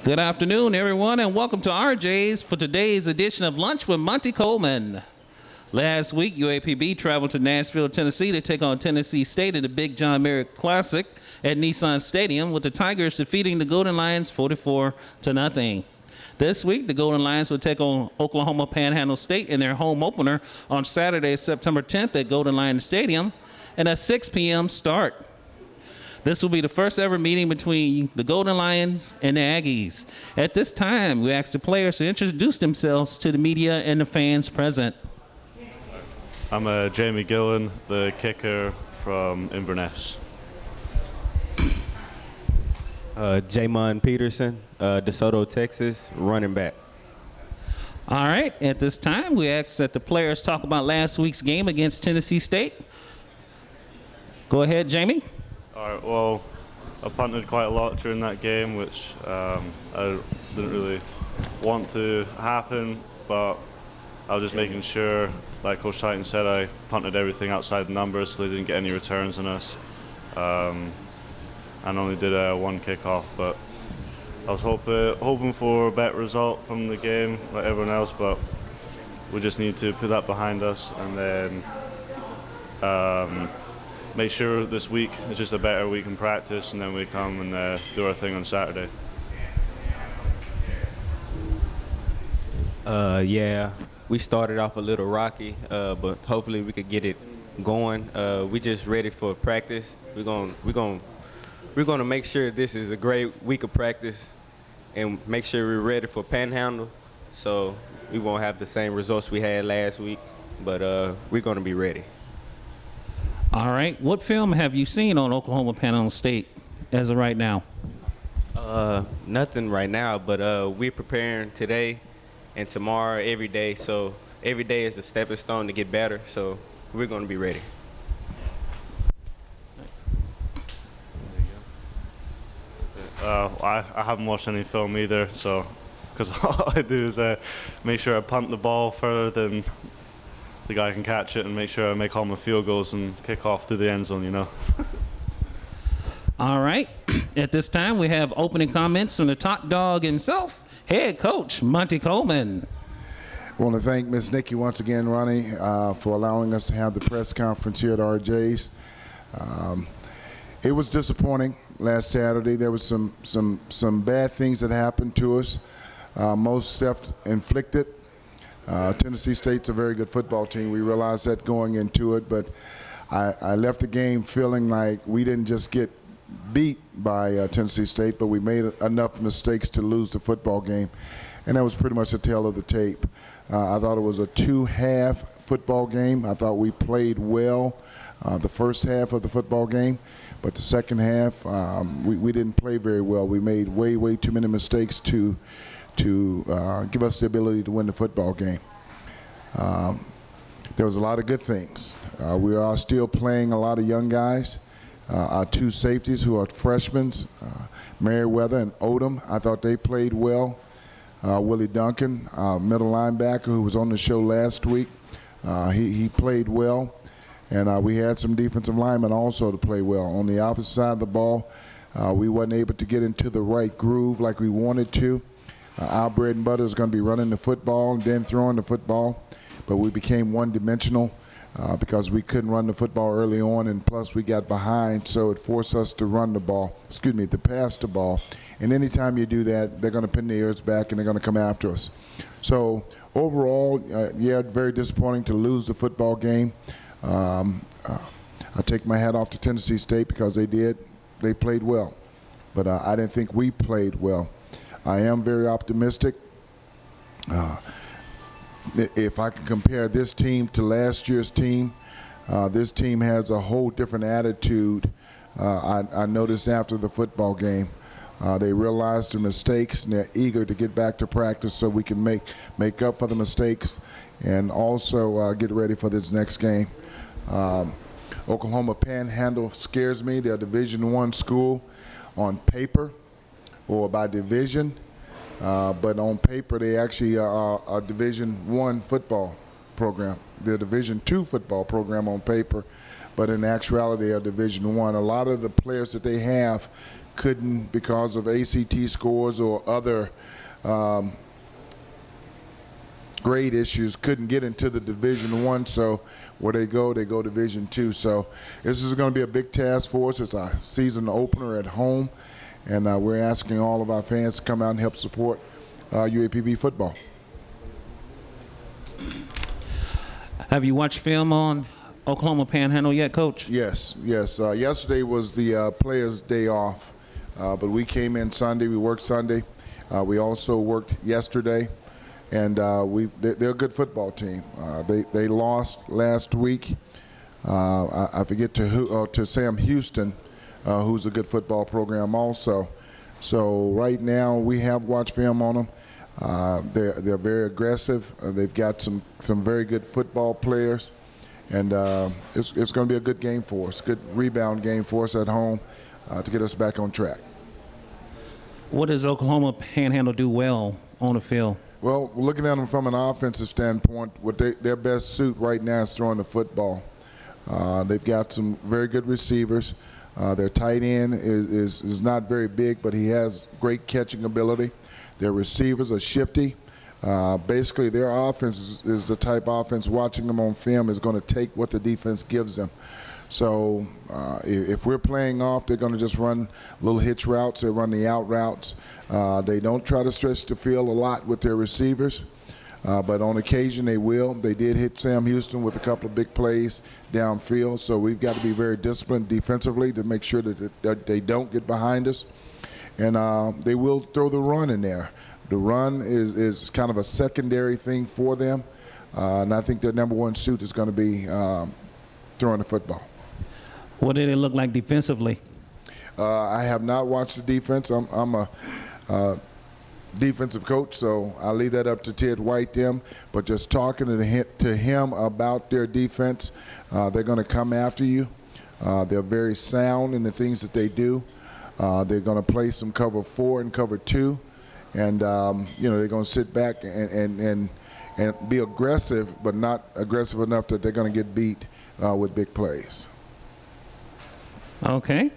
Good afternoon, everyone, and welcome to RJ's for today's edition of Lunch with Monty Coleman. Last week, UAPB traveled to Nashville, Tennessee to take on Tennessee State in the Big John Merritt Classic at Nissan Stadium, with the Tigers defeating the Golden Lions 44-0. This week, the Golden Lions will take on Oklahoma Panhandle State in their home opener on Saturday, September 10th at Golden Lions Stadium, and a 6 p.m. start. This will be the first ever meeting between the Golden Lions and the Aggies. At this time, we ask the players to introduce themselves to the media and the fans present. I'm Jamie Gillen, the kicker from Inverness. Jamon Peterson, DeSoto, Texas, running back. All right, at this time, we ask that the players talk about last week's game against Tennessee State. Go ahead, Jamie. All right, well, I punted quite a lot during that game, which I didn't really want to happen, but I was just making sure, like Coach Titan said, I punted everything outside the numbers so they didn't get any returns on us. And only did one kickoff, but I was hoping for a better result from the game like everyone else, but we just need to put that behind us and then make sure this week is just a better week in practice, and then we come and do our thing on Saturday. Yeah, we started off a little rocky, but hopefully we could get it going. We just ready for practice. We're gonna make sure this is a great week of practice, and make sure we're ready for Panhandle, so we won't have the same results we had last week. But we're gonna be ready. All right, what film have you seen on Oklahoma Panhandle State as of right now? Nothing right now, but we're preparing today and tomorrow every day. So every day is a stepping stone to get better. So we're going to be ready. I haven't watched any film either, so because all I do is make sure I punt the ball further than the guy can catch it, and make sure I make all my field goals and kick off to the end zone, you know. All right. At this time, we have opening comments from the top dog himself, head coach Monty Coleman. I want to thank Ms. Nikki once again, Ronnie, for allowing us to have the press conference here at RJ's. It was disappointing last Saturday. There was some bad things that happened to us, most self-inflicted. Tennessee State's a very good football team. We realized that going into it, but I left the game feeling like we didn't just get beat by Tennessee State, but we made enough mistakes to lose the football game, and that was pretty much the tail of the tape. I thought it was a two-half football game. I thought we played well the first half of the football game, but the second half we didn't play very well. We made way too many mistakes to give us the ability to win the football game. There was a lot of good things. We are still playing a lot of young guys. Our two safeties who are freshmen, Merriweather and Odom, I thought they played well. Willie Duncan, middle linebacker who was on the show last week, he played well. And we had some defensive linemen also to play well. On the opposite side of the ball, we wasn't able to get into the right groove like we wanted to. Our bread and butter is going to be running the football and then throwing the football, but we became one-dimensional because we couldn't run the football early on, and plus we got behind, so it forced us to to pass the ball. And anytime you do that, they're going to pin their ears back and they're going to come after us. So overall, yeah, very disappointing to lose the football game. I take my hat off to Tennessee State because they played well, but I didn't think we played well. I am very optimistic. If I can compare this team to last year's team, this team has a whole different attitude. I noticed after the football game, they realized their mistakes and they're eager to get back to practice so we can make up for the mistakes and also get ready for this next game. Oklahoma Panhandle scares me. They're a Division I school on paper, or by division, but on paper they actually are a Division I football program. They're a Division II football program on paper, but in actuality they're Division I. A lot of the players that they have couldn't, because of ACT scores or other grade issues, couldn't get into the Division I. So where they go Division II. So this is going to be a big task for us. It's a season opener at home, and we're asking all of our fans to come out and help support UAPB football. Have you watched film on Oklahoma Panhandle yet, Coach? Yes. Yesterday was the players' day off, but we came in Sunday. We worked Sunday. We also worked yesterday, and they're a good football team. They lost last week. I forget to Sam Houston, who's a good football program also. So right now we have watched film on them. They're very aggressive. They've got some very good football players, and it's going to be a good game for us, good rebound game for us at home to get us back on track. What does Oklahoma Panhandle do well on the field? Well, looking at them from an offensive standpoint, their best suit right now is throwing the football. They've got some very good receivers. Their tight end is not very big, but he has great catching ability. Their receivers are shifty. Basically, their offense is the type of offense, watching them on film, is going to take what the defense gives them. So if we're playing off, they're going to just run little hitch routes. They run the out routes. They don't try to stretch the field a lot with their receivers, but on occasion they will. They did hit Sam Houston with a couple of big plays downfield, so we've got to be very disciplined defensively to make sure that they don't get behind us. And they will throw the run in there. The run is kind of a secondary thing for them, and I think their number one suit is going to be throwing the football. What did it look like defensively? I have not watched the defense. I'm a defensive coach, so I leave that up to Ted White them. But just talking to him about their defense, they're going to come after you. They're very sound in the things that they do. They're going to play some cover 4 and cover 2, and they're going to sit back and be aggressive, but not aggressive enough that they're going to get beat with big plays. Okay.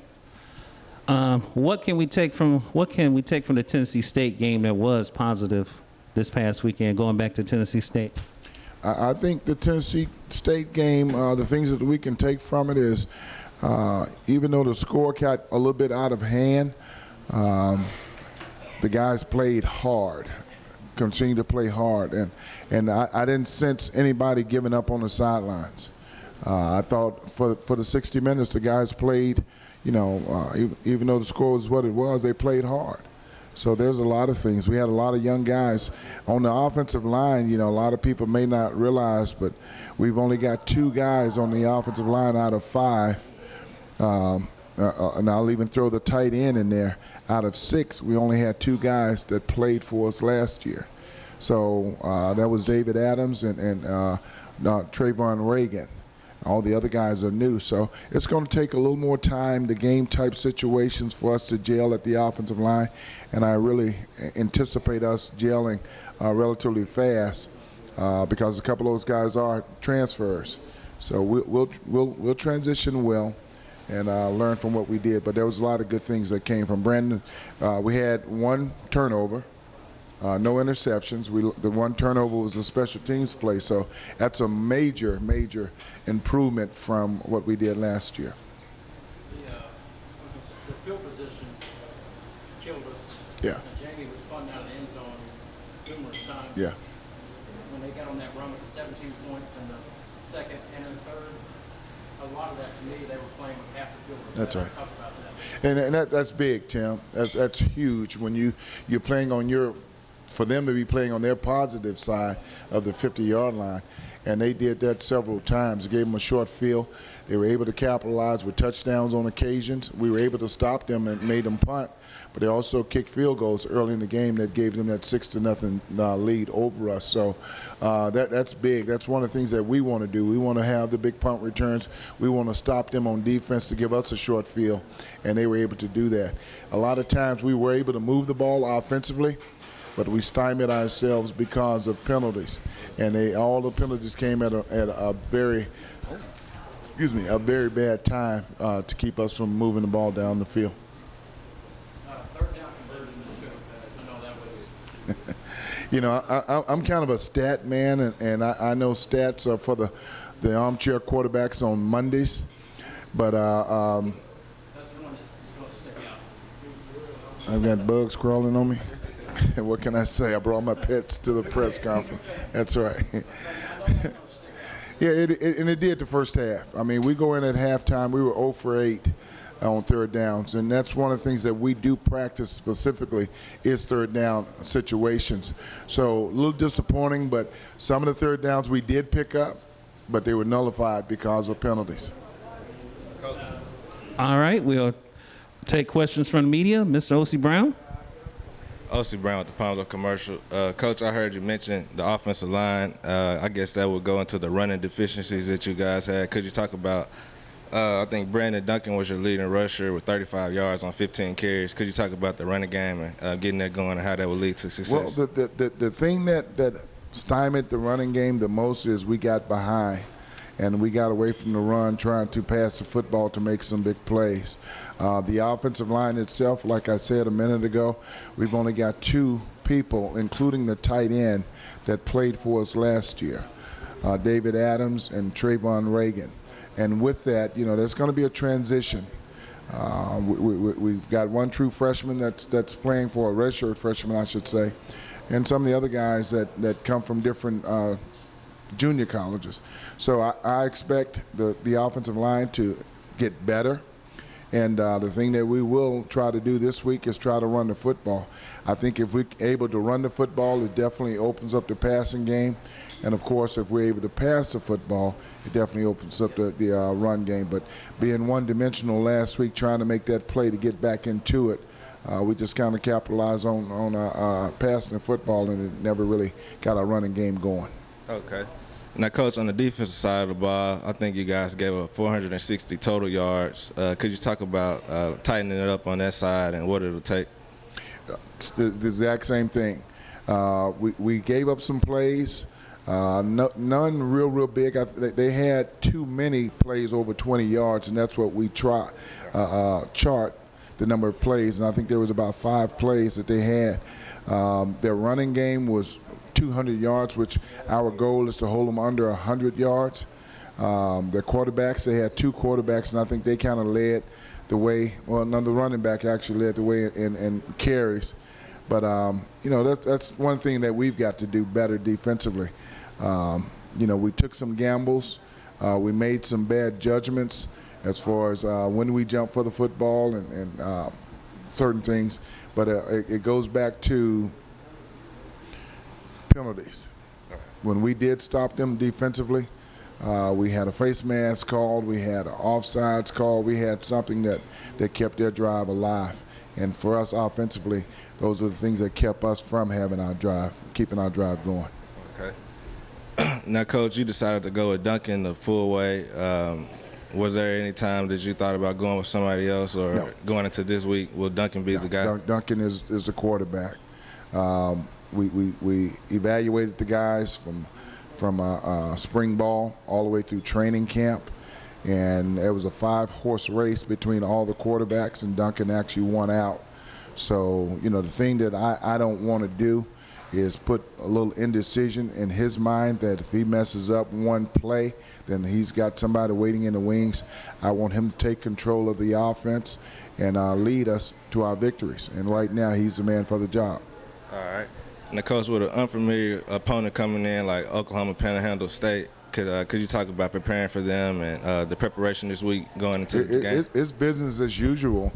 What can we take from the Tennessee State game that was positive this past weekend, going back to Tennessee State? I think the Tennessee State game, the things that we can take from it is, even though the score got a little bit out of hand, the guys played hard, continued to play hard, and I didn't sense anybody giving up on the sidelines. I thought for the 60 minutes the guys played, even though the score was what it was, they played hard. So there's a lot of things. We had a lot of young guys on the offensive line. A lot of people may not realize, but we've only got 2 guys on the offensive line out of 5. And I'll even throw the tight end in there. Out of 6, we only had 2 guys that played for us last year. So that was David Adams and Trayvon Reagan. All the other guys are new. So it's going to take a little more time, the game-type situations, for us to gel at the offensive line. And I really anticipate us gelling relatively fast because a couple of those guys are transfers. So we'll transition well and learn from what we did. But there was a lot of good things that came from Brandon. We had 1 turnover. No interceptions. The 1 turnover was a special teams play, so that's a major improvement from what we did last year. The field position killed us. Yeah. Jamie was punting out of the end zone numerous times. Yeah. When they got on that run with the 17 points in the second and in the third, a lot of that, to me, they were playing with half the field. That's right. Talk about that. And that's big, Tim. That's huge when you're playing on for them to be playing on their positive side of the 50-yard line. And they did that several times. Gave them a short field. They were able to capitalize with touchdowns on occasions. We were able to stop them and made them punt. But they also kicked field goals early in the game that gave them that 6-0 lead over us. So that's big. That's one of the things that we want to do. We want to have the big punt returns. We want to stop them on defense to give us a short field. And they were able to do that. A lot of times we were able to move the ball offensively, but we stymied ourselves because of penalties, and all the penalties came at a very bad time to keep us from moving the ball down the field. You know, I'm kind of a stat man, and I know stats are for the armchair quarterbacks on Mondays. But That's the one that's going to stick out. I've got bugs crawling on me. What can I say? I brought my pets to the press conference. That's right. Yeah, and it did the first half. I mean, we go in at halftime. We were 0 for 8 on third downs, and that's one of the things that we do practice specifically is third down situations. So a little disappointing, but some of the third downs we did pick up, but they were nullified because of penalties. All right, we'll take questions from the media. Mr. O.C. Brown. O.C. Brown with the Panhandle Commercial. Coach, I heard you mention the offensive line. I guess that would go into the running deficiencies that you guys had. Could you talk about, I think Brandon Duncan was your leading rusher with 35 yards on 15 carries. Could you talk about the running game and getting that going and how that would lead to success? Well, the thing that stymied the running game the most is we got behind. And we got away from the run, trying to pass the football to make some big plays. The offensive line itself, like I said a minute ago, we've only got 2 people, including the tight end, that played for us last year, David Adams and Trayvon Reagan. And with that, you know, there's going to be a transition. We've got 1 true freshman that's playing for a redshirt freshman, I should say, and some of the other guys that come from different junior colleges. So I expect the offensive line to get better. And the thing that we will try to do this week is try to run the football. I think if we're able to run the football, it definitely opens up the passing game. And, of course, if we're able to pass the football, it definitely opens up the run game. But being one-dimensional last week, trying to make that play to get back into it, we just kind of capitalized on passing the football, and it never really got our running game going. Okay. Now, Coach, on the defensive side of the ball, I think you guys gave up 460 total yards. Could you talk about tightening it up on that side and what it'll take? It's the exact same thing. We gave up some plays, none real big. They had too many plays over 20 yards, and that's what we chart the number of plays. And I think there was about 5 plays that they had. Their running game was 200 yards, which our goal is to hold them under 100 yards. Their quarterbacks, they had 2 quarterbacks, and I think they kind of led the way. Well, another running back actually led the way in carries. But, you know, that's one thing that we've got to do better defensively. You know, we took some gambles. We made some bad judgments as far as when we jump for the football and certain things. But it goes back to penalties. When we did stop them defensively, we had a face mask called, we had an offsides called, we had something that kept their drive alive. And for us offensively, those are the things that kept us from having our drive, keeping our drive going. Okay. Now, Coach, you decided to go with Duncan the full way. Was there any time that you thought about going with somebody else, or No. going into this week, will Duncan be the guy? Duncan is the quarterback. We evaluated the guys from spring ball all the way through training camp, and it was a 5-horse race between all the quarterbacks, and Duncan actually won out. So, you know, the thing that I don't want to do is put a little indecision in his mind that if he messes up one play, then he's got somebody waiting in the wings. I want him to take control of the offense and lead us to our victories. And right now, he's the man for the job. All right. Now, Coach, with an unfamiliar opponent coming in like Oklahoma Panhandle State, could you talk about preparing for them and the preparation this week going into the game? It's business as usual.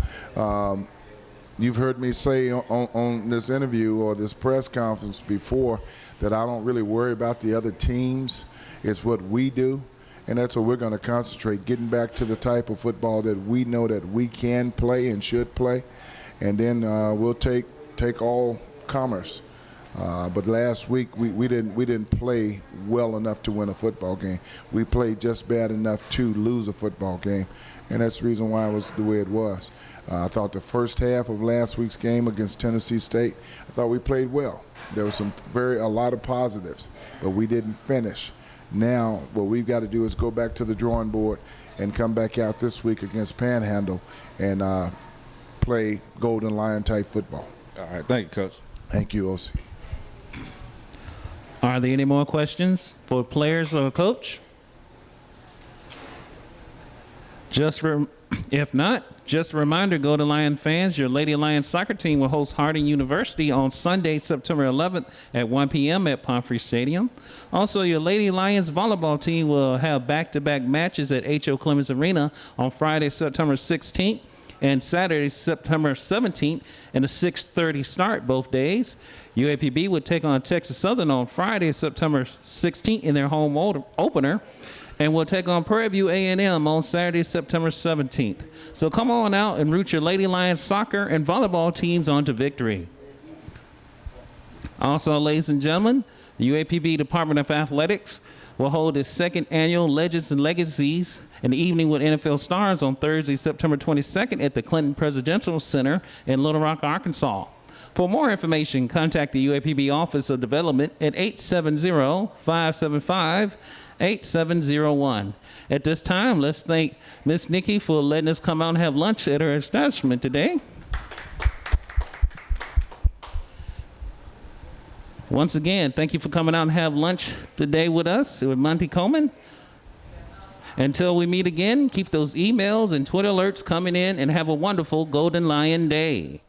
You've heard me say on this interview or this press conference before that I don't really worry about the other teams. It's what we do, and that's what we're going to concentrate, getting back to the type of football that we know that we can play and should play, and then we'll take all commerce. But last week we didn't play well enough to win a football game. We played just bad enough to lose a football game, and that's the reason why it was the way it was. I thought the first half of last week's game against Tennessee State, I thought we played well. There was a lot of positives, but we didn't finish. Now what we've got to do is go back to the drawing board and come back out this week against Panhandle and play Golden Lion type football. All right. Thank you, Coach. Thank you, O.C. Are there any more questions for players or coach? If not, just a reminder, go to Lion fans. Your Lady Lions soccer team will host Harding University on Sunday, September 11th at 1 p.m. at Pomfrey Stadium. Also, your Lady Lions volleyball team will have back-to-back matches at H.O. Clemens Arena on Friday, September 16th and Saturday, September 17th, and a 6:30 start both days. UAPB would take on Texas Southern on Friday, September 16th in their home opener, and will take on Prairie View A&M on Saturday, September 17th. So come on out and root your Lady Lions soccer and volleyball teams on to victory. Also, ladies and gentlemen, the UAPB Department of Athletics will hold its second annual Legends and Legacies in the evening with NFL stars on Thursday, September 22nd at the Clinton Presidential Center in Little Rock, Arkansas. For more information, contact the UAPB Office of Development at 870-575-8701. At this time, let's thank Miss Nikki for letting us come out and have lunch at her establishment today. Once again, thank you for coming out and have lunch today with us, with Monty Coleman. Until we meet again, keep those emails and Twitter alerts coming in and have a wonderful Golden Lion Day.